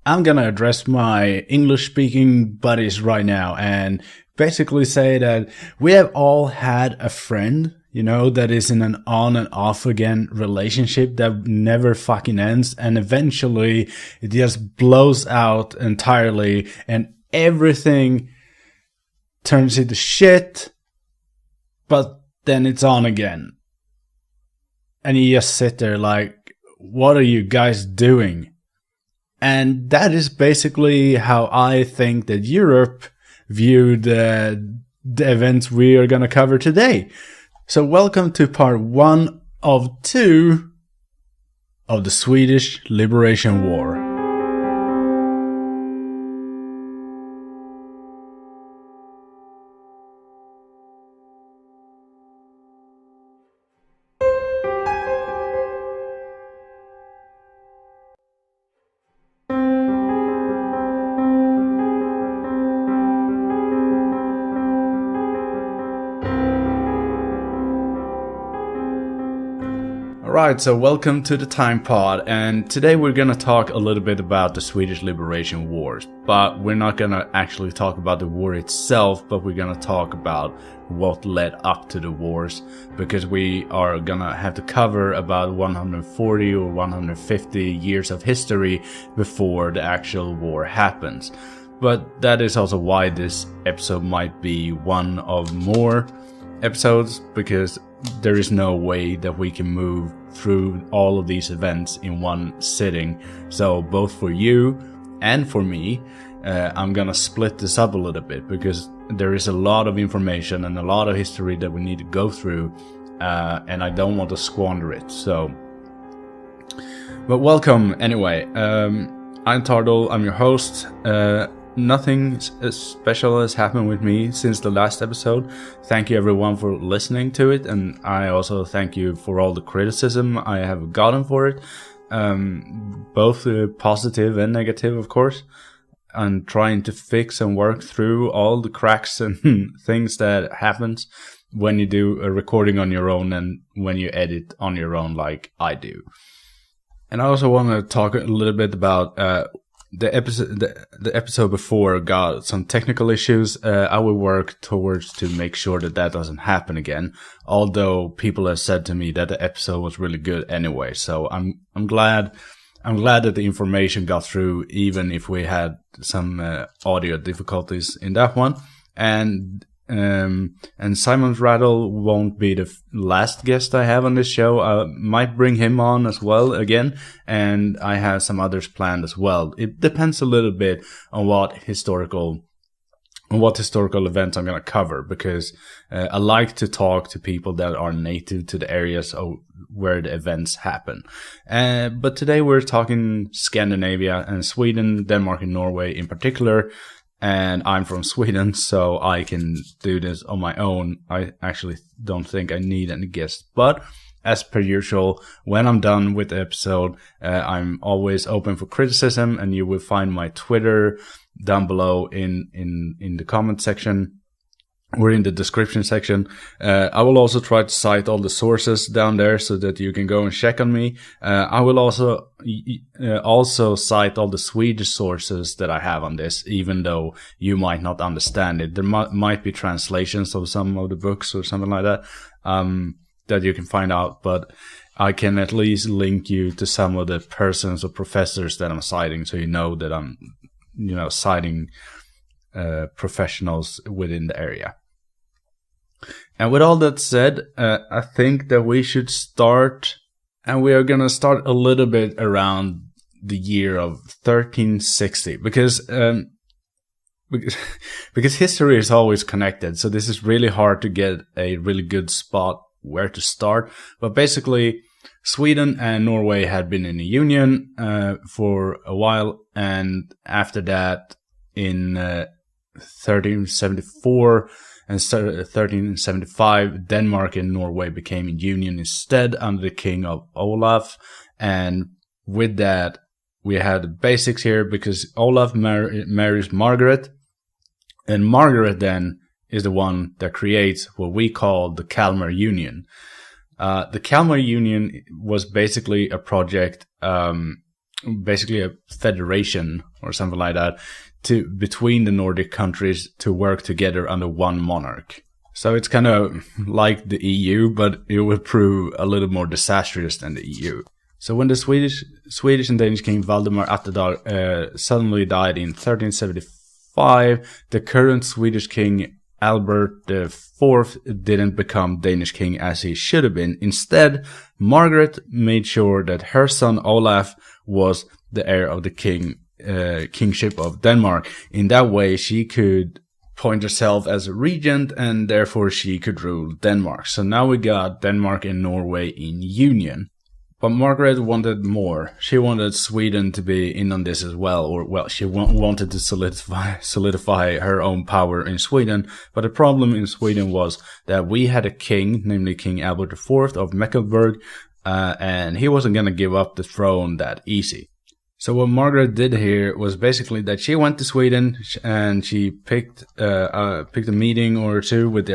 I'm gonna address my English-speaking buddies right now and basically say that we have all had a friend, that is in an on and off again relationship that never fucking ends, and eventually it just blows out entirely and everything turns into shit, but then it's on again. And you just sit there like, what are you guys doing? And that is basically how I think that Europe viewed the events we are going to cover today. So welcome to part 1 of 2 of the Swedish Liberation War. Alright, so welcome to the TimePod, and today we're gonna talk a little bit about the Swedish Liberation Wars, but we're not gonna actually talk about the war itself, but we're gonna talk about what led up to the wars, because we are gonna have to cover about 140 or 150 years of history before the actual war happens. But that is also why this episode might be one of more episodes, because there is no way that we can move through all of these events in one sitting. So both for you and for me, I'm gonna split this up a little bit, because there is a lot of information and a lot of history that we need to go through, and I don't want to squander it. But welcome anyway. I'm Tardal, I'm your host. Nothing special has happened with me since the last episode. Thank you everyone for listening to it, and I also thank you for all the criticism I have gotten for it, both positive and negative, of course. I'm trying to fix and work through all the cracks and things that happens when you do a recording on your own and when you edit on your own like I do. And I also want to talk a little bit about the episode before got some technical issues. I will work towards to make sure that doesn't happen again. Although people have said to me that the episode was really good anyway, so I'm glad that the information got through, even if we had some audio difficulties in that one. And Simon Rattle won't be the last guest I have on this show. I might bring him on as well again, and I have some others planned as well. It depends a little bit on what historical events I'm going to cover, because I like to talk to people that are native to the areas where the events happen. But today we're talking Scandinavia and Sweden, Denmark and Norway in particular. And I'm from Sweden, so I can do this on my own. I actually don't think I need any guests. But as per usual, when I'm done with the episode, I'm always open for criticism, and you will find my Twitter down below in the comment section or in the description section. I will also try to cite all the sources down there so that you can go and check on me. I will also cite all the Swedish sources that I have on this, even though you might not understand it. There might be translations of some of the books or something like that, that you can find out, but I can at least link you to some of the persons or professors that I'm citing, so you know that I'm, citing professionals within the area. And with all that said, I think that we should start, and we are going to start a little bit around the year of 1360, because history is always connected. So this is really hard to get a really good spot where to start. But basically, Sweden and Norway had been in a union for a while, and after that, in 1374 and 1375, Denmark and Norway became in union instead under the king of Olaf. And with that, we had the basics here, because Olaf marries Margaret, and Margaret then is the one that creates what we call the Kalmar Union. The Kalmar Union was basically a project basically a federation or something like that between the Nordic countries to work together under one monarch. So it's kind of like the EU, but it would prove a little more disastrous than the EU. So when the Swedish and Danish king Valdemar Atterdag suddenly died in 1375, the current Swedish king Albert IV didn't become Danish king as he should have been. Instead, Margaret made sure that her son Olaf was the heir of the kingship of Denmark. In that way, she could point herself as a regent, and therefore she could rule Denmark. So now we got Denmark and Norway in union. But Margaret wanted more. She wanted Sweden to be in on this as well, she wanted to solidify her own power in Sweden. But the problem in Sweden was that we had a king, namely King Albert IV of Mecklenburg, and he wasn't going to give up the throne that easy. So what Margaret did here was basically that she went to Sweden and she picked a meeting or two with the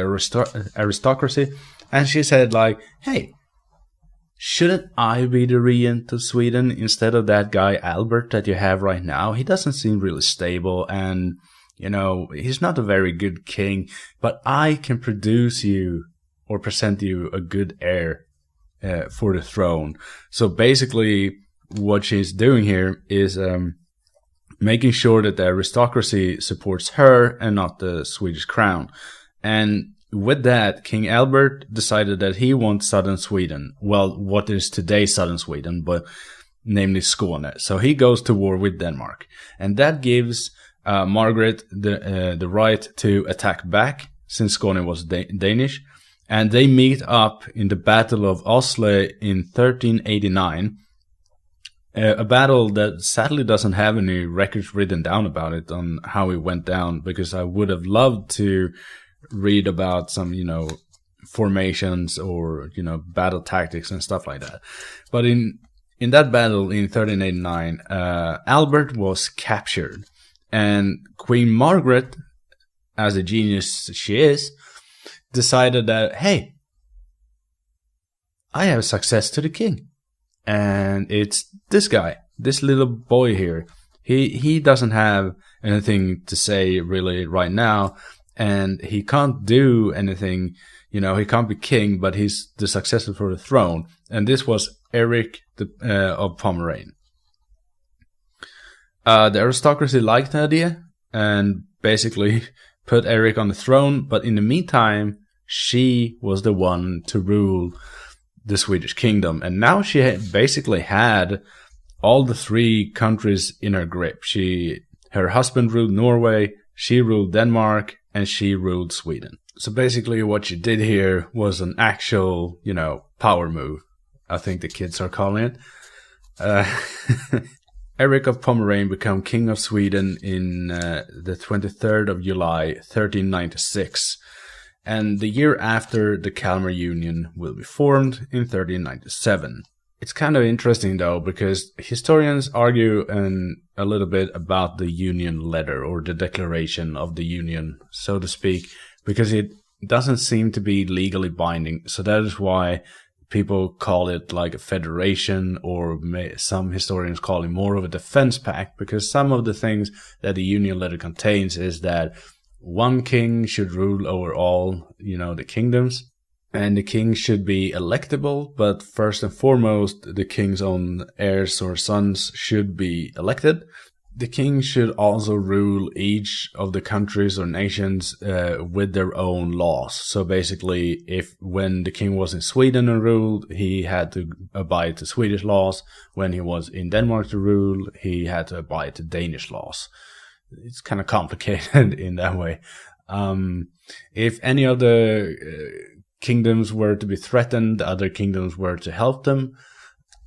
aristocracy, and she said like, hey, shouldn't I be the regent of Sweden instead of that guy Albert that you have right now? He doesn't seem really stable and, he's not a very good king, but I can produce you or present you a good heir for the throne. So basically what she's doing here is making sure that the aristocracy supports her and not the Swedish crown. And with that, King Albert decided that he wants southern Sweden. Well, what is today southern Sweden, but namely Skåne. So he goes to war with Denmark. And that gives Margaret the right to attack back, since Skåne was Danish. And they meet up in the Battle of Oslo in 1389. A battle that sadly doesn't have any records written down about it on how it went down, because I would have loved to read about some, formations or, battle tactics and stuff like that. But in that battle in 1389, Albert was captured, and Queen Margaret, as a genius she is, decided that, hey, I have success to the king. And it's this guy, this little boy here. He doesn't have anything to say really right now. And he can't do anything, he can't be king, but he's the successor for the throne. And this was Eric of Pomerania. The aristocracy liked the idea and basically put Eric on the throne. But in the meantime, she was the one to rule the Swedish kingdom. And now she basically had all the three countries in her grip. Her husband ruled Norway, she ruled Denmark, and she ruled Sweden. So basically what she did here was an actual, power move, I think the kids are calling it. Eric of Pomerania became king of Sweden in the 23rd of July, 1396. And the year after, the Kalmar Union will be formed in 1397. It's kind of interesting, though, because historians argue a little bit about the Union letter, or the declaration of the Union, so to speak, because it doesn't seem to be legally binding. So that is why people call it like a federation, or some historians call it more of a defense pact, because some of the things that the Union letter contains is that one king should rule over all, the kingdoms. And the king should be electable, but first and foremost, the king's own heirs or sons should be elected. The king should also rule each of the countries or nations with their own laws. So basically, when the king was in Sweden and ruled, he had to abide to Swedish laws. When he was in Denmark to rule, he had to abide to Danish laws. It's kind of complicated in that way. If any of the kingdoms were to be threatened, the other kingdoms were to help them.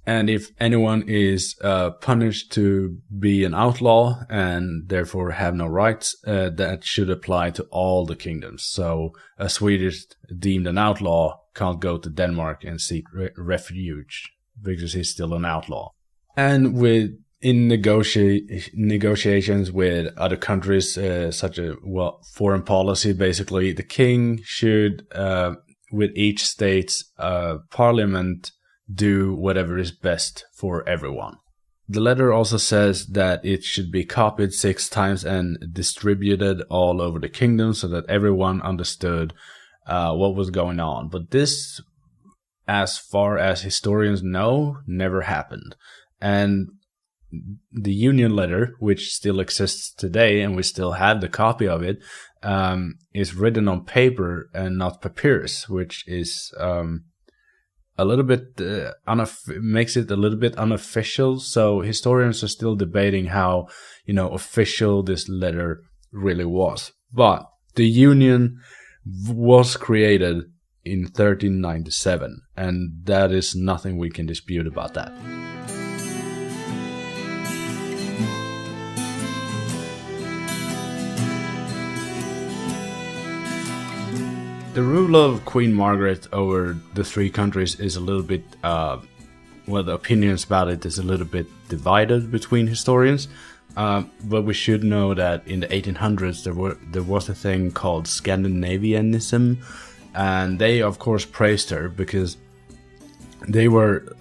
And if anyone is punished to be an outlaw and therefore have no rights, that should apply to all the kingdoms. So a Swedish deemed an outlaw can't go to Denmark and seek refuge because he's still an outlaw. And in negotiations with other countries, such as foreign policy, basically, the king should, with each state's parliament, do whatever is best for everyone. The letter also says that it should be copied 6 times and distributed all over the kingdom so that everyone understood what was going on. But this, as far as historians know, never happened. And the Union letter, which still exists today, and we still have the copy of it, is written on paper and not papyrus, which is a little bit makes it a little bit unofficial. So historians are still debating how, official this letter really was. But the Union was created in 1397, and that is nothing we can dispute about that. The rule of Queen Margaret over the 3 countries is a little bit, the opinions about it is a little bit divided between historians. But we should know that in the 1800s there was a thing called Scandinavianism, and they of course praised her because they were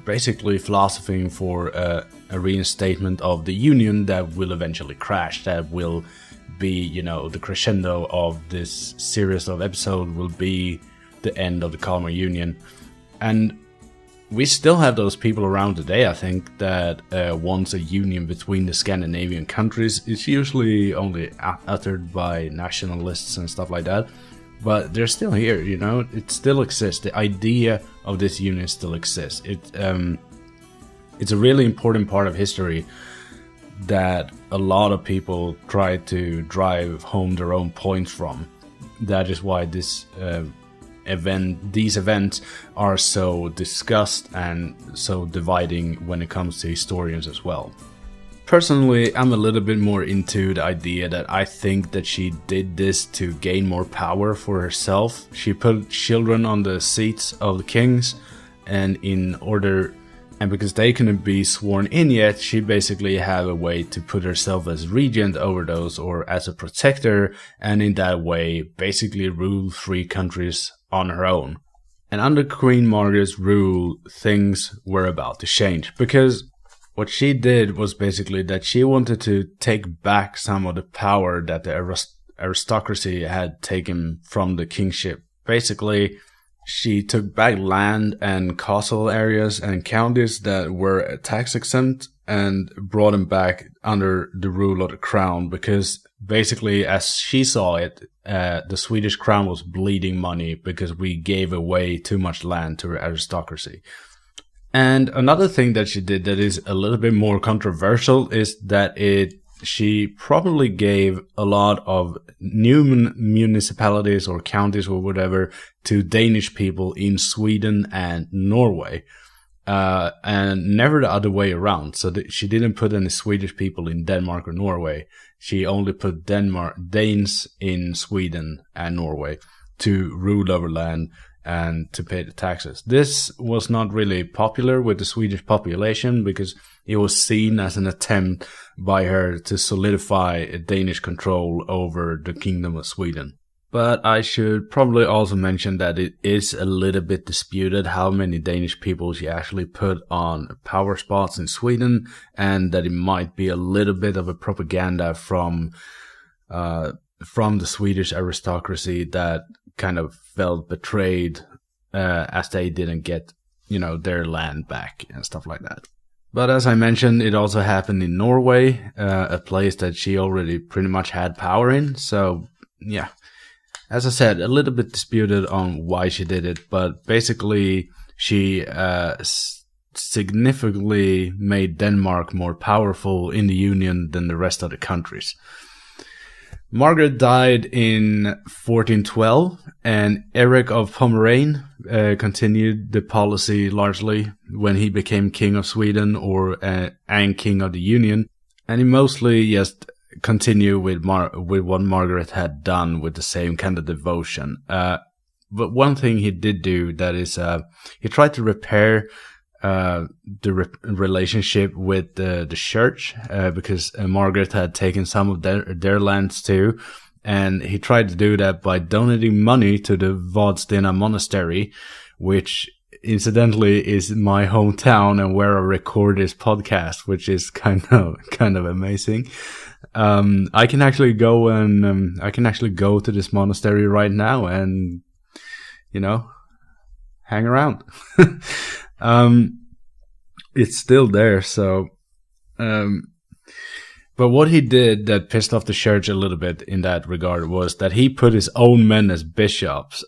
basically philosophing for a reinstatement of the Union that will eventually crash, that will be, the crescendo of this series of episodes will be the end of the Kalmar Union. And we still have those people around today, I think, that wants a union between the Scandinavian countries. It's usually only uttered by nationalists and stuff like that, but they're still here, it still exists. The idea of this union still exists. It's a really important part of history that a lot of people try to drive home their own points from. That is why these events are so discussed and so dividing when it comes to historians as well. Personally, I'm a little bit more into the idea that I think that she did this to gain more power for herself. She put children on the seats of the kings, and because they couldn't be sworn in yet, she basically had a way to put herself as regent over those, or as a protector, and in that way basically rule 3 countries on her own. And under Queen Margaret's rule, things were about to change, because what she did was basically that she wanted to take back some of the power that the aristocracy had taken from the kingship. Basically, she took back land and castle areas and counties that were tax exempt and brought them back under the rule of the crown, because basically, as she saw it, the Swedish crown was bleeding money because we gave away too much land to the aristocracy. And another thing that she did that is a little bit more controversial is that she probably gave a lot of new municipalities or counties or whatever to Danish people in Sweden and Norway, and never the other way around. So she didn't put any Swedish people in Denmark or Norway. She only put Danes in Sweden and Norway to rule over land and to pay the taxes. This was not really popular with the Swedish population because it was seen as an attempt by her to solidify Danish control over the Kingdom of Sweden. But I should probably also mention that it is a little bit disputed how many Danish people she actually put on power spots in Sweden, and that it might be a little bit of a propaganda from the Swedish aristocracy that kind of felt betrayed as they didn't get, their land back and stuff like that. But as I mentioned, it also happened in Norway, a place that she already pretty much had power in. So, yeah, as I said, a little bit disputed on why she did it, but basically she significantly made Denmark more powerful in the Union than the rest of the countries. Margaret died in 1412, and Eric of Pomerania continued the policy largely when he became king of Sweden and king of the Union, and he mostly just continued with what Margaret had done with the same kind of devotion. But one thing he did do, that is, he tried to repair the relationship with the church, because Margaret had taken some of their lands too, and he tried to do that by donating money to the Vadstena monastery, which incidentally is my hometown and where I record this podcast, which is kind of amazing. I can actually go to this monastery right now and, hang around. It's still there, so. But what he did that pissed off the church a little bit in that regard was that he put his own men as bishops.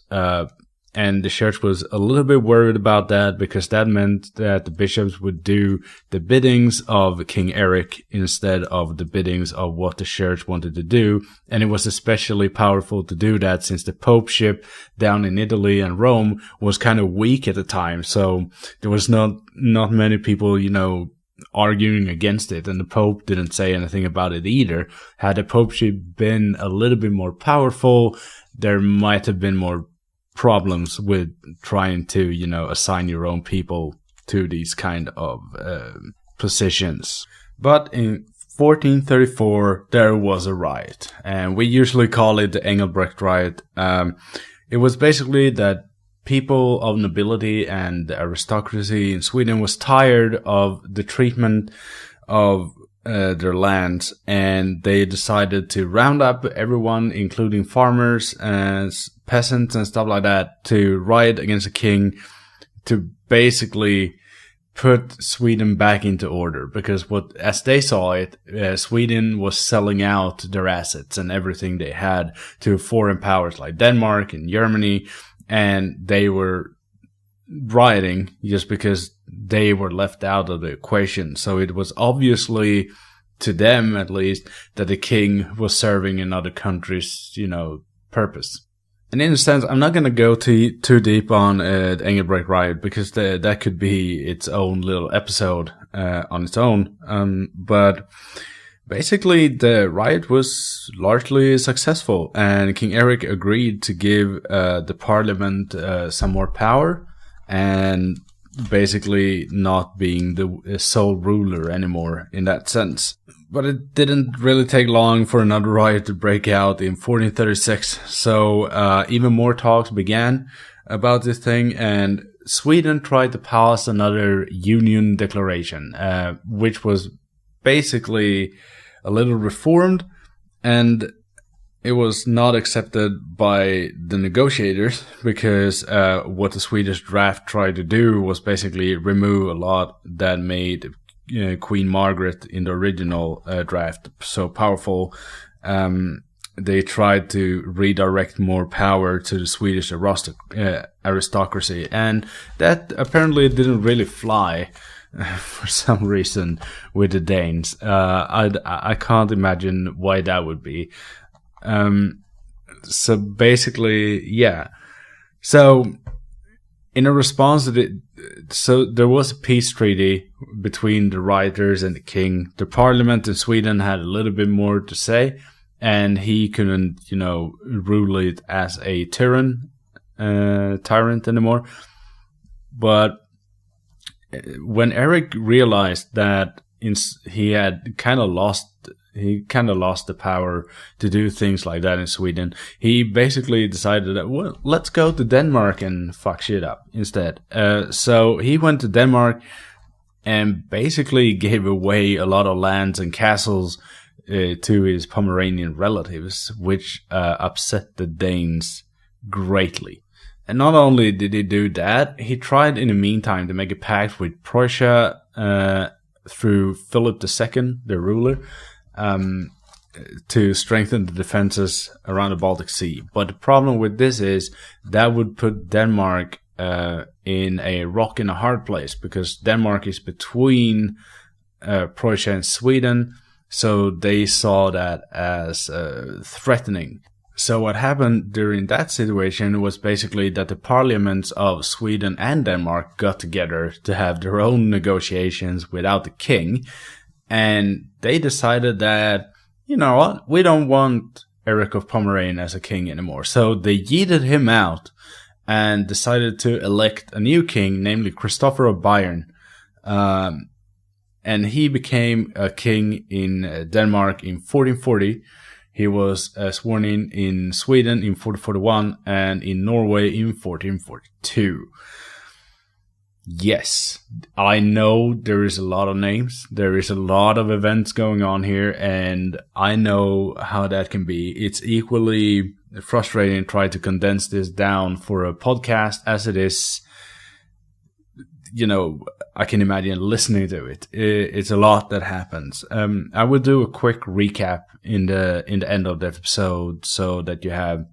And the church was a little bit worried about that because that meant that the bishops would do the biddings of King Eric instead of the biddings of what the church wanted to do. And it was especially powerful to do that since the popeship down in Italy and Rome was kind of weak at the time. So there was not many people, arguing against it. And the Pope didn't say anything about it either. Had the popeship been a little bit more powerful, there might have been more problems with trying to, assign your own people to these kind of positions. But in 1434, there was a riot, and we usually call it the Engelbrekt riot. It was basically that people of nobility and the aristocracy in Sweden was tired of the treatment of their lands, and they decided to round up everyone, including farmers and peasants and stuff like that, to riot against the king, to basically put Sweden back into order. Because as they saw it, Sweden was selling out their assets and everything they had to foreign powers like Denmark and Germany, and they were rioting just because they were left out of the equation. So it was obviously, to them at least, that the king was serving another country's, purpose. And in a sense, I'm not going to go too deep on the Engelbrekt riot because that could be its own little episode on its own. But basically, the riot was largely successful, and King Eric agreed to give the parliament some more power, and basically not being the sole ruler anymore in that sense. But it didn't really take long for another riot to break out in 1436, so even more talks began about this thing, and Sweden tried to pass another union declaration, which was basically a little reformed, and it was not accepted by the negotiators because what the Swedish draft tried to do was basically remove a lot that made Queen Margaret in the original draft so powerful. They tried to redirect more power to the Swedish aristocracy, and that apparently didn't really fly for some reason with the Danes. I can't imagine why that would be. So basically, yeah. So in a response to it, so there was a peace treaty between the rioters and the king. The parliament in Sweden had a little bit more to say, and he couldn't, rule it as a tyrant anymore. But when Eric realized that he had kind of lost the power to do things like that in Sweden, he basically decided that, well, let's go to Denmark and fuck shit up instead. So he went to Denmark and basically gave away a lot of lands and castles to his Pomeranian relatives, which upset the Danes greatly. And not only did he do that, he tried in the meantime to make a pact with Prussia through Philip II, the ruler, to strengthen the defenses around the Baltic Sea. But the problem with this is that would put Denmark in a rock and a hard place, because Denmark is between Prussia and Sweden, so they saw that as threatening. So what happened during that situation was basically that the parliaments of Sweden and Denmark got together to have their own negotiations without the king. And they decided that, you know what, we don't want Eric of Pomerania as a king anymore. So they yeeted him out and decided to elect a new king, namely Christopher of Bayern. And he became a king in Denmark in 1440. He was sworn in Sweden in 1441 and in Norway in 1442. Yes, I know there is a lot of names. There is a lot of events going on here, and I know how that can be. It's equally frustrating to try to condense this down for a podcast as it is. I can imagine listening to it. It's a lot that happens. I will do a quick recap in the end of the episode so that you have,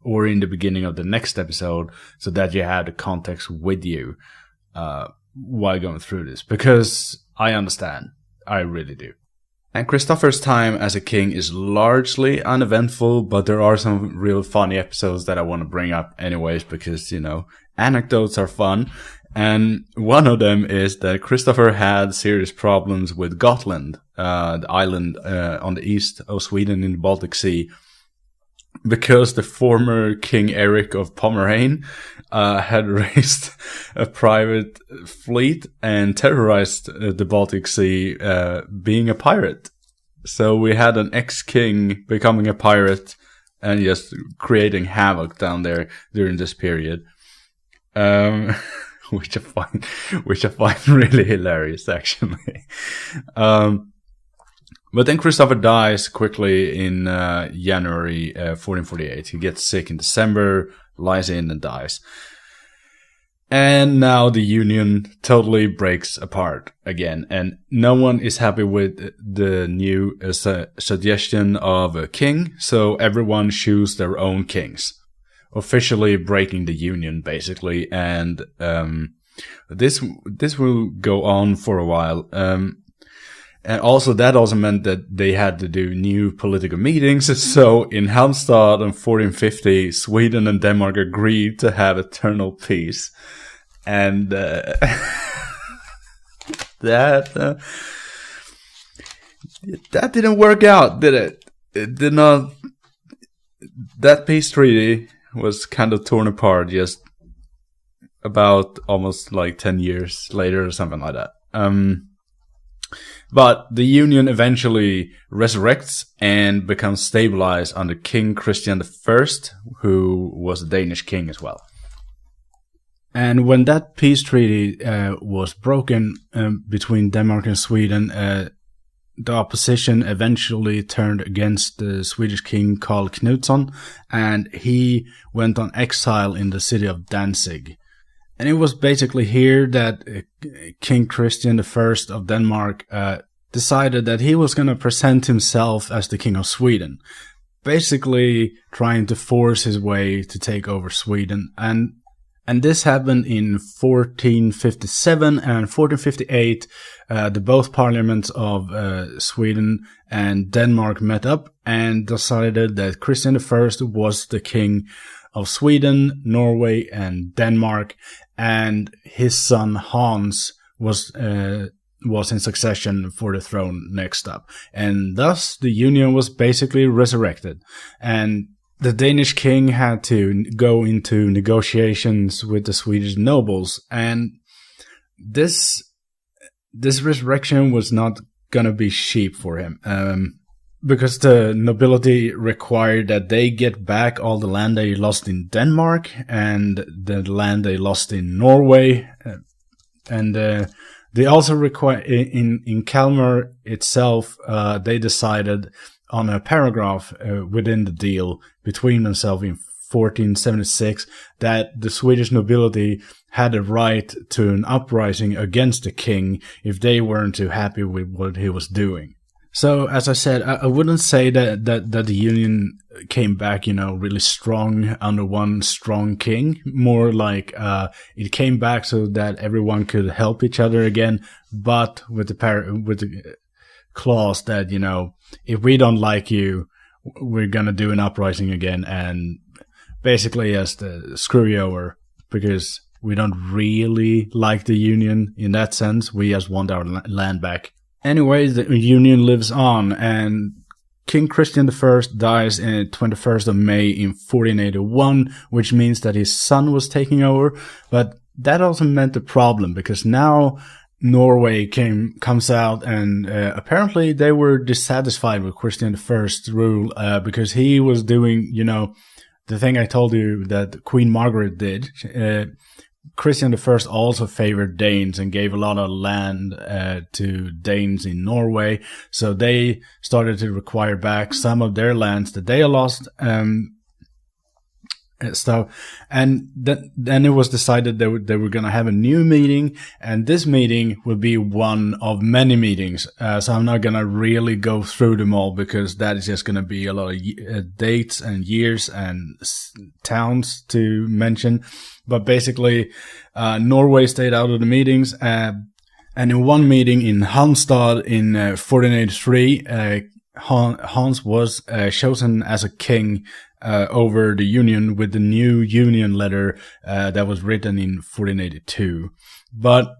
or in the beginning of the next episode, so that you have the context with you while going through this, because I understand. I really do. And Christopher's time as a king is largely uneventful, but there are some real funny episodes that I want to bring up anyways, because, anecdotes are fun. And one of them is that Christopher had serious problems with Gotland, the island on the east of Sweden in the Baltic Sea, because the former King Eric of Pomerania had raised a private fleet and terrorized the Baltic Sea, being a pirate. So we had an ex-king becoming a pirate and just creating havoc down there during this period. Which I find really hilarious, actually. But then Christopher dies quickly in January 1448. He gets sick in December, lies in and dies. And now the Union totally breaks apart again. And no one is happy with the new suggestion of a king, so everyone choose their own kings. Officially breaking the Union, basically, and this will go on for a while. And also that also meant that they had to do new political meetings. So in Halmstad in 1450, Sweden and Denmark agreed to have eternal peace, and that didn't work out, did it? It did not. That peace treaty was kind of torn apart just about almost like 10 years later or something like that. But the Union eventually resurrects and becomes stabilized under King Christian I, who was a Danish king as well. And when that peace treaty was broken between Denmark and Sweden, the opposition eventually turned against the Swedish king Karl Knutsson, and he went on exile in the city of Danzig. And it was basically here that King Christian I of Denmark decided that he was going to present himself as the king of Sweden, basically trying to force his way to take over Sweden. And this happened in 1457 and 1458. The both parliaments of Sweden and Denmark met up and decided that Christian I was the king of Sweden, Norway, and Denmark, and his son Hans was in succession for the throne next up. And thus the Union was basically resurrected. And the Danish king had to go into negotiations with the Swedish nobles, and this resurrection was not gonna be cheap for him, because the nobility required that they get back all the land they lost in Denmark and the land they lost in Norway, and they also require in Kalmar itself. They decided on a paragraph within the deal between themselves in 1476 that the Swedish nobility had a right to an uprising against the king if they weren't too happy with what he was doing. So, as I said, I wouldn't say that the Union came back, really strong under one strong king. More like it came back so that everyone could help each other again, but with the clause that, if we don't like you, we're gonna do an uprising again, and basically as the screw you over, because we don't really like the Union in that sense. We just want our land back. Anyways, the Union lives on, and King Christian I dies on the 21st of May in 1481, which means that his son was taking over. But that also meant a problem, because now Norway comes out, and apparently they were dissatisfied with Christian I's rule, because he was doing, the thing I told you that Queen Margaret did. Christian I also favored Danes and gave a lot of land to Danes in Norway. So they started to require back some of their lands that they lost. Stuff, and then it was decided that they were going to have a new meeting, and this meeting will be one of many meetings. So I'm not going to really go through them all, because that is just going to be a lot of dates and years and towns to mention. But basically, Norway stayed out of the meetings, and in one meeting in Halmstad in 1483, Hans was chosen as a king over the Union with the new Union letter that was written in 1482. But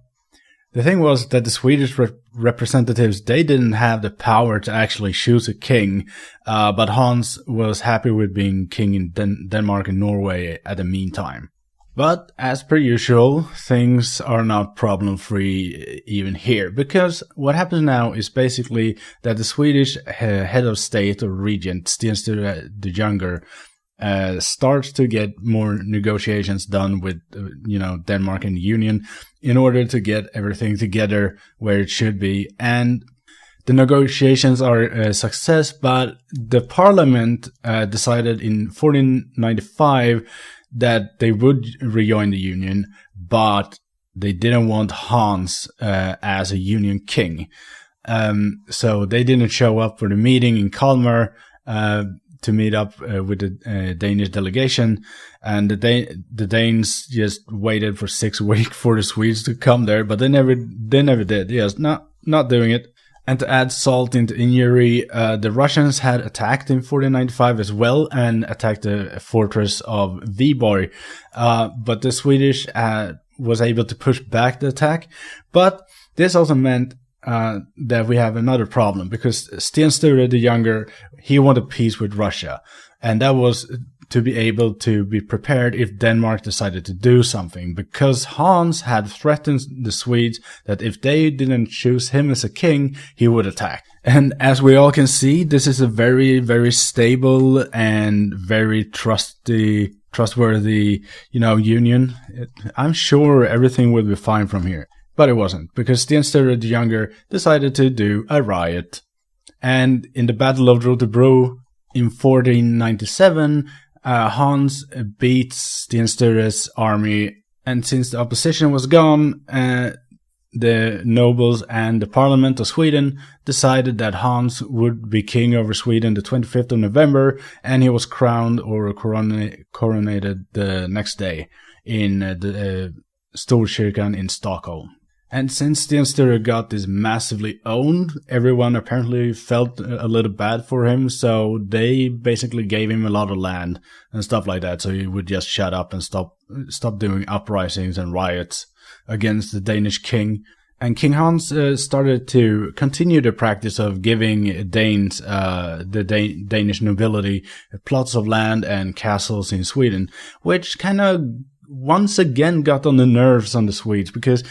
the thing was that the Swedish representatives, they didn't have the power to actually choose a king, but Hans was happy with being king in Denmark and Norway at the meantime. But as per usual, things are not problem-free even here, because what happens now is basically that the Swedish head of state or regent, Sten Sture the Younger, starts to get more negotiations done with, Denmark and the Union in order to get everything together where it should be. And the negotiations are a success, but the parliament decided in 1495 that they would rejoin the Union, but they didn't want Hans as a Union king. So they didn't show up for the meeting in Kalmar to meet up with the Danish delegation, and the Danes just waited for 6 weeks for the Swedes to come there, but they never did. Yes, not doing it. And to add salt into injury, the Russians had attacked in 1495 as well, and attacked the fortress of Viborg. But the Swedish was able to push back the attack. But this also meant that we have another problem, because Sten Sture the Younger, he wanted peace with Russia. And that was to be able to be prepared if Denmark decided to do something, because Hans had threatened the Swedes that if they didn't choose him as a king, he would attack. And as we all can see, this is a very, very stable and very trustworthy, union. I'm sure everything will be fine from here. But it wasn't, because Sten Sture the Younger decided to do a riot. And in the Battle of Rotebro in 1497, Hans beats Sten Sture's army, and since the opposition was gone, the nobles and the Parliament of Sweden decided that Hans would be king over Sweden the 25th of November, and he was crowned or coronated the next day in the Storkyrkan in Stockholm. And since Sten Sture got this massively owned, everyone apparently felt a little bad for him, so they basically gave him a lot of land and stuff like that, so he would just shut up and stop doing uprisings and riots against the Danish king. And King Hans started to continue the practice of giving Danes, the Danish nobility, plots of land and castles in Sweden, which kind of once again got on the nerves on the Swedes, because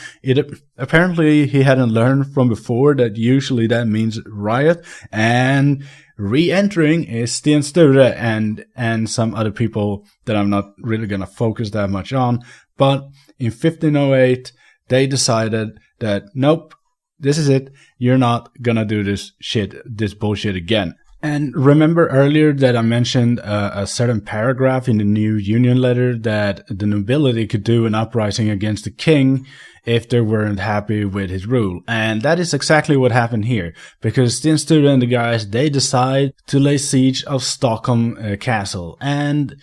apparently he hadn't learned from before that usually that means riot, and re-entering is Sten Sture and some other people that I'm not really going to focus that much on. But in 1508, they decided that nope, this is it. You're not going to do this bullshit again. And remember earlier that I mentioned a certain paragraph in the new Union letter that the nobility could do an uprising against the king if they weren't happy with his rule. And that is exactly what happened here, because Sten Sture and the guys, they decide to lay siege of Stockholm castle. And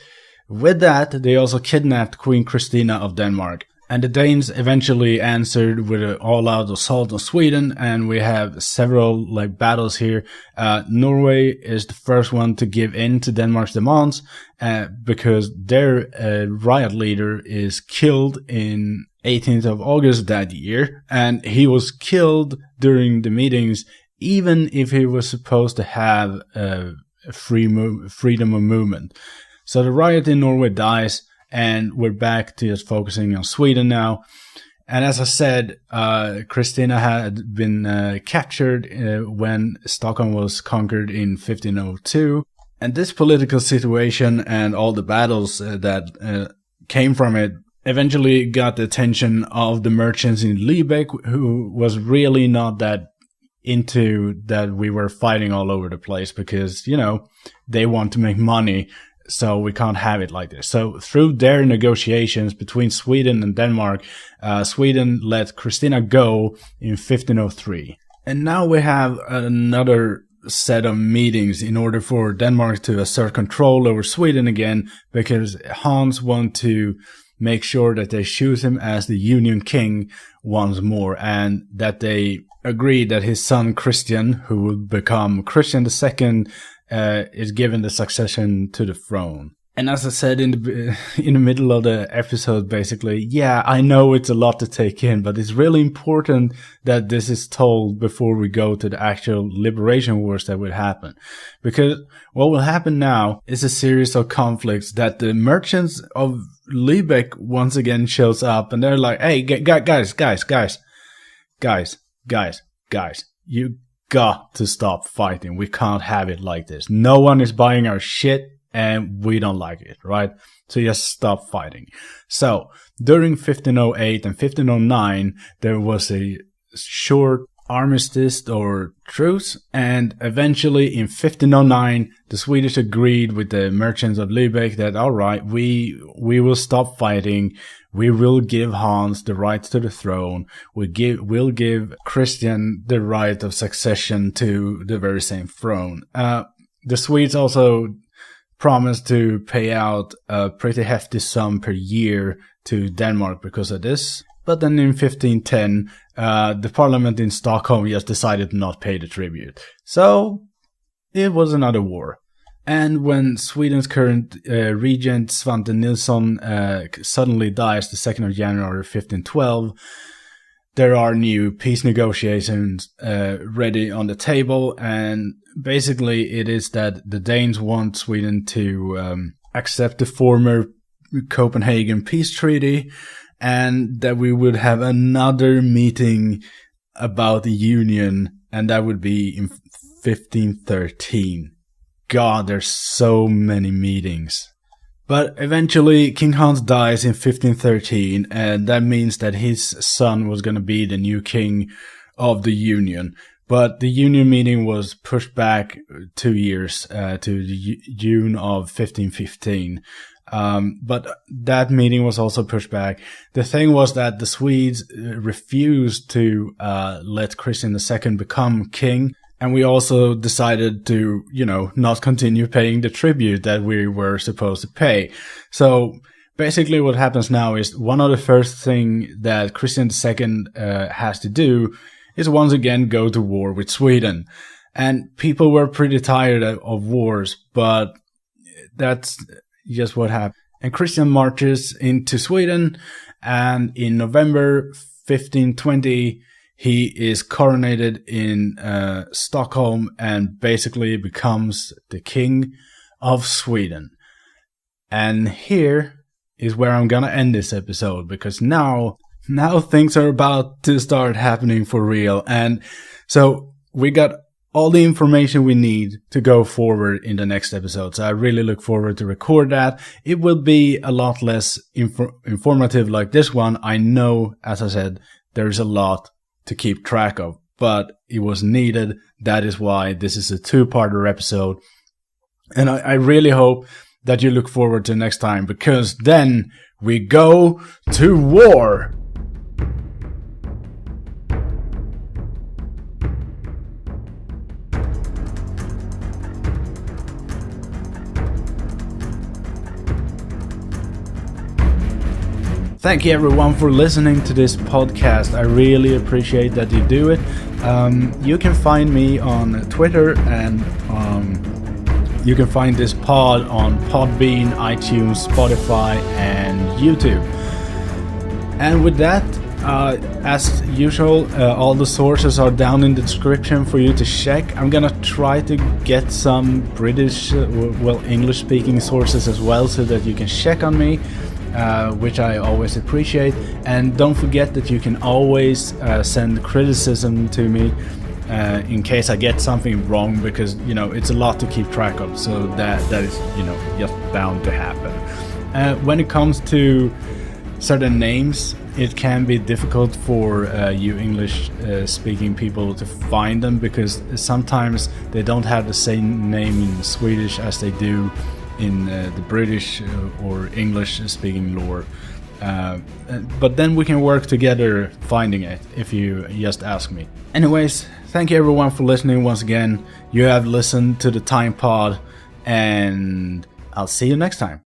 with that, they also kidnapped Queen Christina of Denmark. And the Danes eventually answered with an all-out assault on Sweden, and we have several battles here. Norway is the first one to give in to Denmark's demands, because their riot leader is killed in 18th of August that year, and he was killed during the meetings, even if he was supposed to have freedom of movement. So the riot in Norway dies, and we're back to just focusing on Sweden now. And as I said, Christina had been captured when Stockholm was conquered in 1502. And this political situation and all the battles that came from it eventually got the attention of the merchants in Lübeck, who was really not that into that we were fighting all over the place, because, you know, they want to make money, so we can't have it like this. So through their negotiations between Sweden and Denmark, Sweden let Christina go in 1503. And now we have another set of meetings in order for Denmark to assert control over Sweden again, because Hans want to make sure that they choose him as the Union king once more, and that they agree that his son Christian, who will become Christian II, is given the succession to the throne. And as I said in the middle of the episode, basically, yeah, I know it's a lot to take in, but it's really important that this is told before we go to the actual liberation wars that will happen. Because what will happen now is a series of conflicts that the merchants of Lübeck once again shows up, and they're like, hey, guys, you got to stop fighting. We can't have it like this. No one is buying our shit, and we don't like it, right? So just stop fighting. So during 1508 and 1509, there was a short armistice or truce, and eventually in 1509, the Swedish agreed with the merchants of Lübeck that, all right, we will stop fighting. We will give Hans the right to the throne. We'll give Christian the right of succession to the very same throne. The Swedes also promised to pay out a pretty hefty sum per year to Denmark because of this. But then in 1510, the parliament in Stockholm just decided to not pay the tribute. So it was another war. And when Sweden's current regent Svante Nilsson suddenly dies the 2nd of January 1512, there are new peace negotiations ready on the table, and basically it is that the Danes want Sweden to accept the former Copenhagen peace treaty, and that we would have another meeting about the union, and that would be in 1513. God, there's so many meetings. But eventually, King Hans dies in 1513, and that means that his son was going to be the new king of the Union. But the Union meeting was pushed back 2 years to June of 1515. But that meeting was also pushed back. The thing was that the Swedes refused to let Christian II become king. And we also decided to, not continue paying the tribute that we were supposed to pay. So basically what happens now is one of the first thing that Christian II has to do is once again go to war with Sweden. And people were pretty tired of wars, but that's just what happened. And Christian marches into Sweden, and in November 1520, he is coronated in Stockholm and basically becomes the king of Sweden. And here is where I'm gonna end this episode, because now things are about to start happening for real. And so we got all the information we need to go forward in the next episode. So I really look forward to record that. It will be a lot less informative like this one. I know, as I said, there's a lot to keep track of, but it was needed. That is why this is a 2-parter episode. And I really hope that you look forward to next time, because then we go to war. Thank you everyone for listening to this podcast. I really appreciate that you do it. You can find me on Twitter, and you can find this pod on Podbean, iTunes, Spotify, and YouTube. And with that, as usual, all the sources are down in the description for you to check. I'm gonna try to get some British, English-speaking sources as well, so that you can check on me. Which I always appreciate. And don't forget that you can always send criticism to me in case I get something wrong, because it's a lot to keep track of, so that is just bound to happen. When it comes to certain names, it can be difficult for you English speaking people to find them, because sometimes they don't have the same name in Swedish as they do in the British or English speaking lore. But then we can work together finding it if you just ask me. Anyways, thank you everyone for listening once again. You have listened to the TimePod, and I'll see you next time.